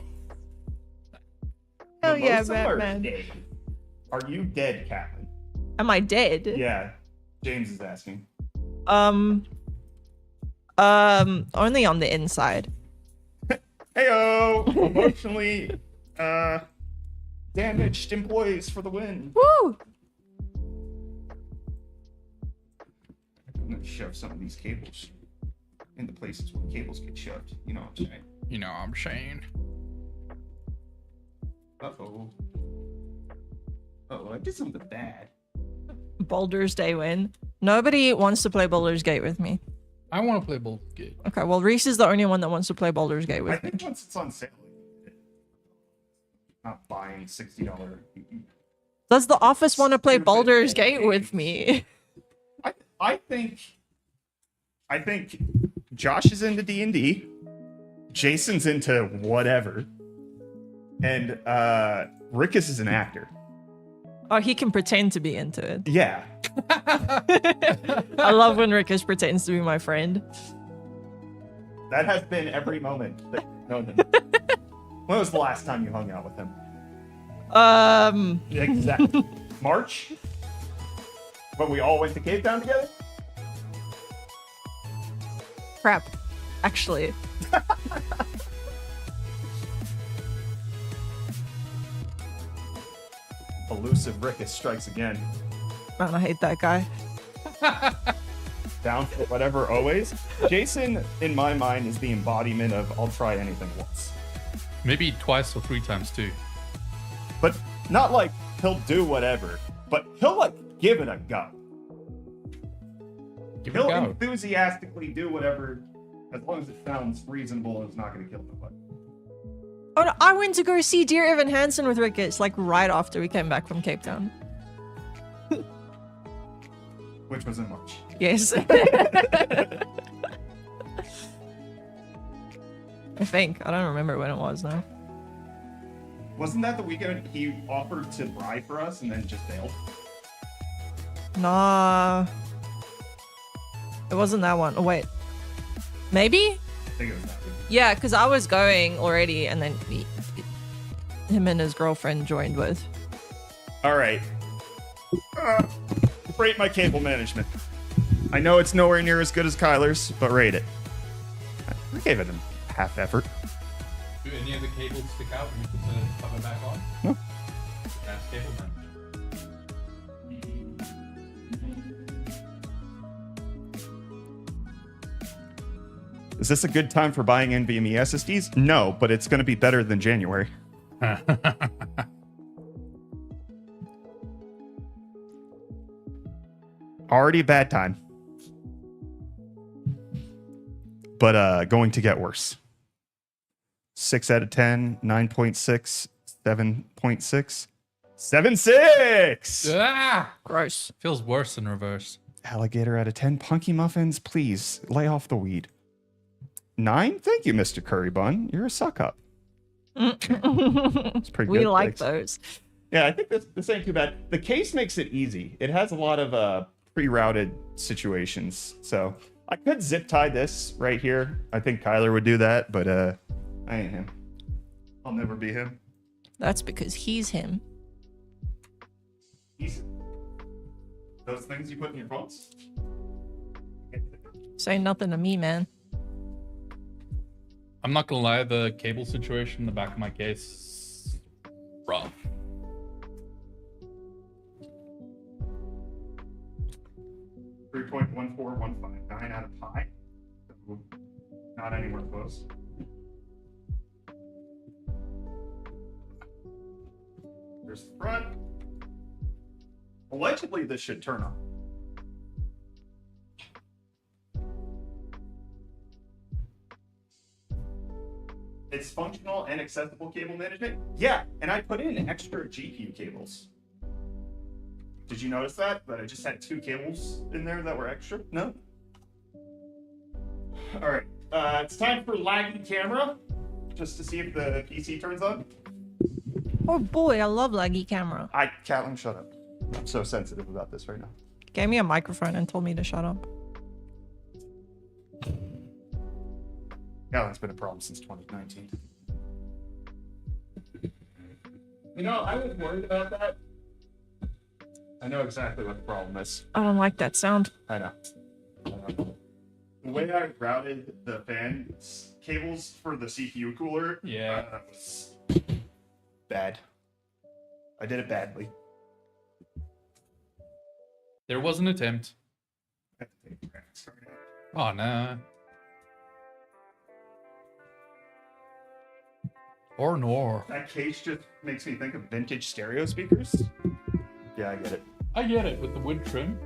Oh yeah, Mimosa or Batman. dead? Are you dead, Captain? Am I dead? Yeah, James is asking. Only on the inside. Heyo, emotionally damaged employees for the win. Woo! I'm gonna shove some of these cables in the places where cables get shoved. You know what I'm saying? You know what I'm saying. Uh-oh. Uh-oh, I did something bad. Baldur's Day win. Nobody wants to play Baldur's Gate with me. I want to play Baldur's Gate. Okay, well, Reese is the only one that wants to play Baldur's Gate I with me. think once it's on sale, not buying $60. Does the office want to play Baldur's Gate with me? I think Josh is into D&D, Jason's into whatever, and Rickus is an actor. Oh, he can pretend to be into it. Yeah. I love when Rickus pretends to be my friend. That has been every moment that you've known him. When was the last time you hung out with him? Exactly. March? When we all went to Cape Town together? Crap. Actually. Elusive Rickus strikes again. Man, I hate that guy. Down for whatever, always. Jason, in my mind, is the embodiment of I'll try anything once. Maybe twice or 3 times too. But not like he'll do whatever, but he'll like give it a go. He'll enthusiastically do whatever as long as it sounds reasonable and it's not going to kill nobody. Oh no, I went to go see Dear Evan Hansen with Rickus, like right after we came back from Cape Town. Which was in March. Yes. I think. I don't remember when it was now. Wasn't that the weekend he offered to ride for us and then just bailed? Nah. It wasn't that one. Oh, wait. Maybe? I think it was that weekend. Yeah, because I was going already and then him and his girlfriend joined with. All right. Rate my cable management. I know it's nowhere near as good as Kyler's, but rate it. I gave it a half effort. Do any of the cables stick out when you put the cover back on? No. That's cable management. Is this a good time for buying NVMe SSDs? No, but it's going to be better than January. Already a bad time. But going to get worse. 6 out of 10, 9.6, 7.6, 7.6! Ah! Gross. Feels worse in reverse. Alligator out of 10. Punky Muffins, please lay off the weed. 9? Thank you, Mr. Curry Bun. You're a suck up. It's pretty good. We like Thanks. those. Yeah, I think this ain't too bad. The case makes it easy. It has a lot of pre-routed situations. So I could zip tie this right here. I think Kyler would do that, but I ain't him. I'll never be him. That's because he's him. He's those things you put in your phones? Say nothing to me, man. I'm not gonna lie, the cable situation in the back of my case, rough. .14159 out of pi. So not anywhere close. There's the front. Allegedly, this should turn on. It's functional and accessible cable management. Yeah, and I put in extra GPU cables. Did you notice that? That I just had 2 cables in there that were extra? No? All right, it's time for laggy camera, just to see if the PC turns on. Oh boy, I love laggy camera. Catelyn, shut up. I'm so sensitive about this right now. Gave me a microphone and told me to shut up. Catelyn's been a problem since 2019. You know, I was worried about that. I know exactly what the problem is. I don't like that sound. I know. The way I routed the fan cables for the CPU cooler, was bad. I did it badly. There was an attempt. Oh, no. Or nor. That case just makes me think of vintage stereo speakers. Yeah, I get it. I get it with the wood trim.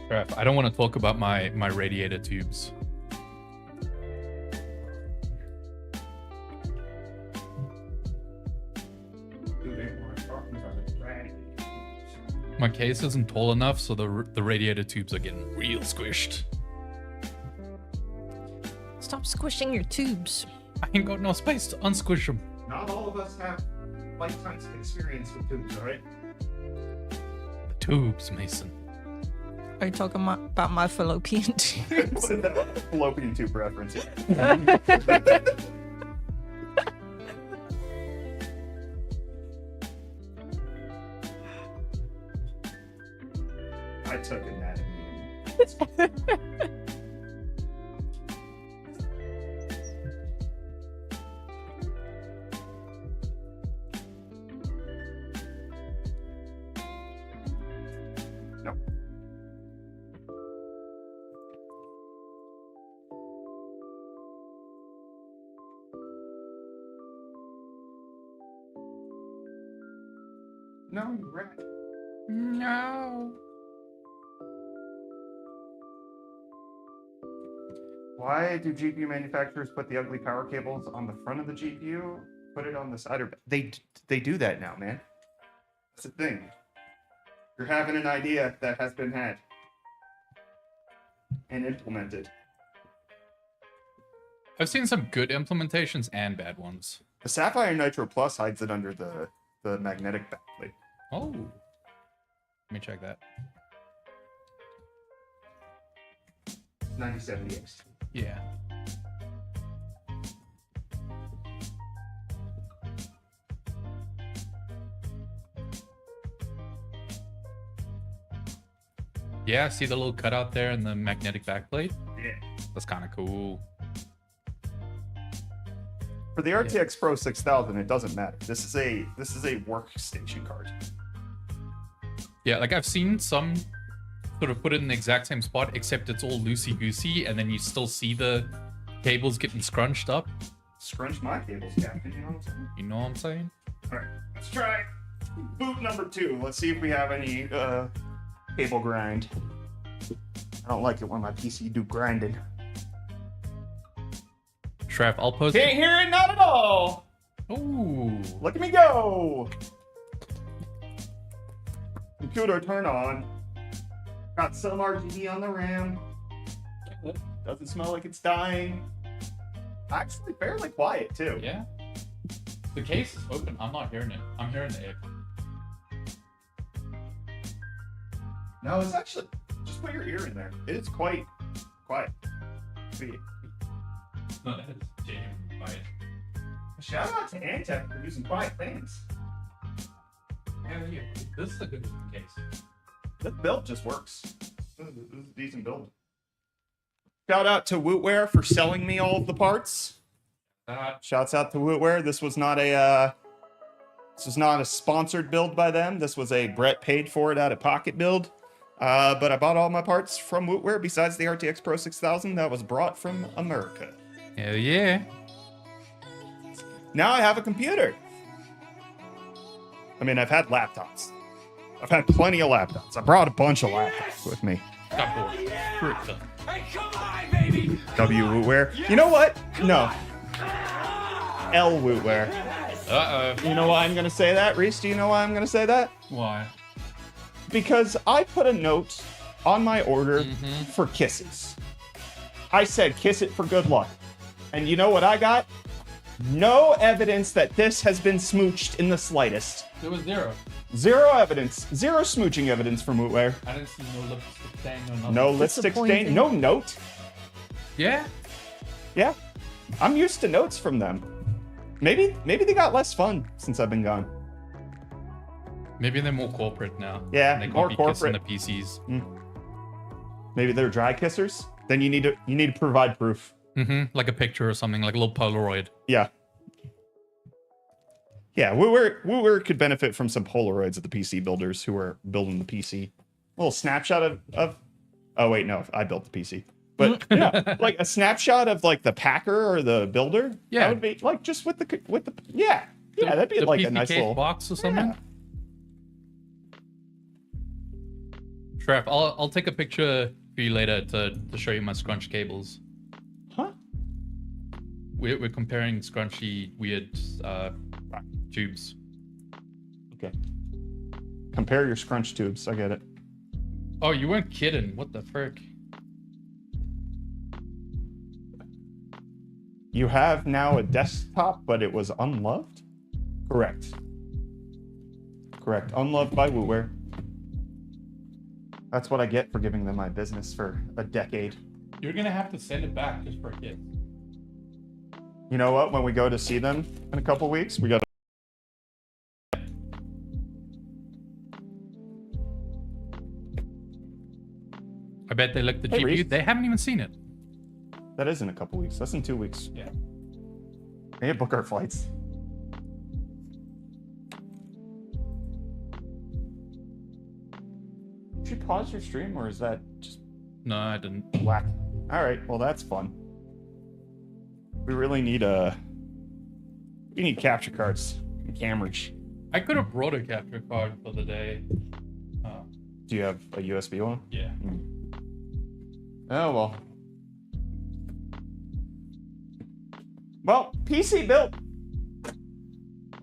Crap, I don't want to talk about my radiator tubes. My case isn't tall enough, so the radiator tubes are getting real squished. Stop squishing your tubes. I ain't got no space to unsquish them. Not all of us have lifetimes experience with tubes, alright? The tubes, Mason. Are you talking about my fallopian tubes? Fallopian tube reference. I took anatomy. No. No, you're right. No. Why do GPU manufacturers put the ugly power cables on the front of the GPU? Put it on the side or they do that now, man. That's the thing. You're having an idea that has been had and implemented. I've seen some good implementations and bad ones. The Sapphire Nitro Plus hides it under the magnetic backplate. Oh. Let me check that. 9070X. Yeah. Yeah, see the little cutout there in the magnetic backplate? Yeah. That's kind of cool. For the RTX Pro 6000, it doesn't matter. This is a workstation card. Yeah, like I've seen some sort of put it in the exact same spot, except it's all loosey-goosey, and then you still see the cables getting scrunched up. Scrunch my cables, Captain, you know what I'm saying? You know what I'm saying? Alright, let's try boot number 2. Let's see if we have any cable grind. I don't like it when my PC do grinding. Shref, I'll post Can't hear it, not at all! Ooh. Look at me go! Computer, turn on. Got some RGB on the RAM. Doesn't smell like it's dying. Actually, fairly quiet too. Yeah. The case is open. I'm not hearing it. I'm hearing the air. No, it's actually just put your ear in there. It is quite quiet. No, that is genuinely quiet. Shout out to Antec for using quiet fans. Hell yeah. This is a good case. This build just works. This is a decent build. Shout out to Wootware for selling me all of the parts. Shouts out to Wootware. This was not a sponsored build by them. This was a Brett paid for it out of pocket build. But I bought all my parts from Wootware besides the RTX Pro 6000 that was brought from America. Hell yeah. Now I have a computer. I mean, I've had laptops. I've had plenty of laptops. I brought a bunch of laptops with me. Got bored. Brutal. W Wootware. You know what? No. L Wootware. Uh-oh. You know why I'm gonna say that, Reese? Do you know why I'm gonna say that? Why? Because I put a note on my order for kisses. I said kiss it for good luck. And you know what I got? No evidence that this has been smooched in the slightest. There was zero. Zero evidence. Zero smooching evidence from Wootware. I didn't see no lipstick stain or nothing. No lipstick stain. No note. Yeah? Yeah. I'm used to notes from them. Maybe they got less fun since I've been gone. Maybe they're more corporate now. Yeah, they more can't be corporate. kissing the PCs. Maybe they're dry kissers. Then you need to provide proof. Like a picture or something, like a little Polaroid. Yeah. Yeah, Wootware could benefit from some Polaroids of the PC builders who are building the PC. A little snapshot of oh wait, no, I built the PC. But yeah, like a snapshot of like the packer or the builder. Yeah. That would be like just with the yeah. Yeah, that'd be like a PC nice case little box or something. Yeah. Shref, I'll take a picture for you later to show you my scrunch cables. Huh? We're comparing scrunchy weird tubes. Okay. Compare your scrunch tubes. I get it. Oh, you weren't kidding. What the frick? You have now a desktop, but it was unloved? Correct. Correct. Unloved by Wootware. That's what I get for giving them my business for a decade. You're gonna have to send it back just for a kid. You know what? When we go to see them in a couple weeks, we got to... I bet they looked the Hey, GPU. Reese. They haven't even seen it. That is in a couple weeks. That's in 2 weeks. Yeah. We need to book our flights. Did you pause your stream, or is that just No, I didn't. whack? All right, well that's fun. We really need we need capture cards and cameras. I could have brought a capture card for the day. Do you have a USB one? Yeah. Oh well. Well, PC built.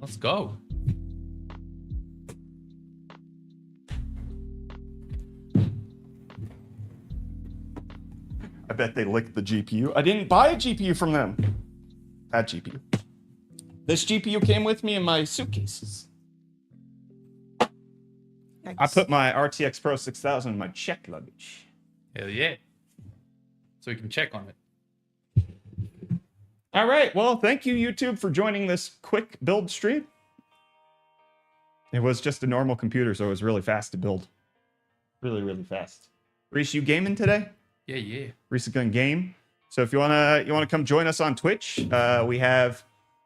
Let's go. I bet they licked the GPU. I didn't buy a GPU from them. That GPU. This GPU came with me in my suitcases. I put my RTX Pro 6000 in my check luggage. Hell yeah. So we can check on it. All right. Well, thank you, YouTube, for joining this quick build stream. It was just a normal computer, so it was really fast to build. Really, really fast. Reese, you gaming today? Yeah, yeah. Reese is gonna game. So if you wanna come join us on Twitch, we have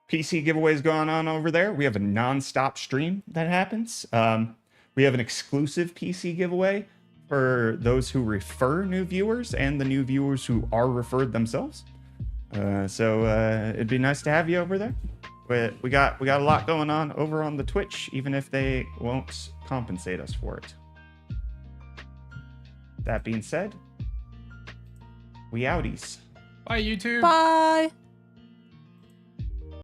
PC giveaways going on over there. We have a non-stop stream that happens. We have an exclusive PC giveaway for those who refer new viewers and the new viewers who are referred themselves. So it'd be nice to have you over there. We got a lot going on over on the Twitch, even if they won't compensate us for it. That being said, we outies. Bye, YouTube. Bye.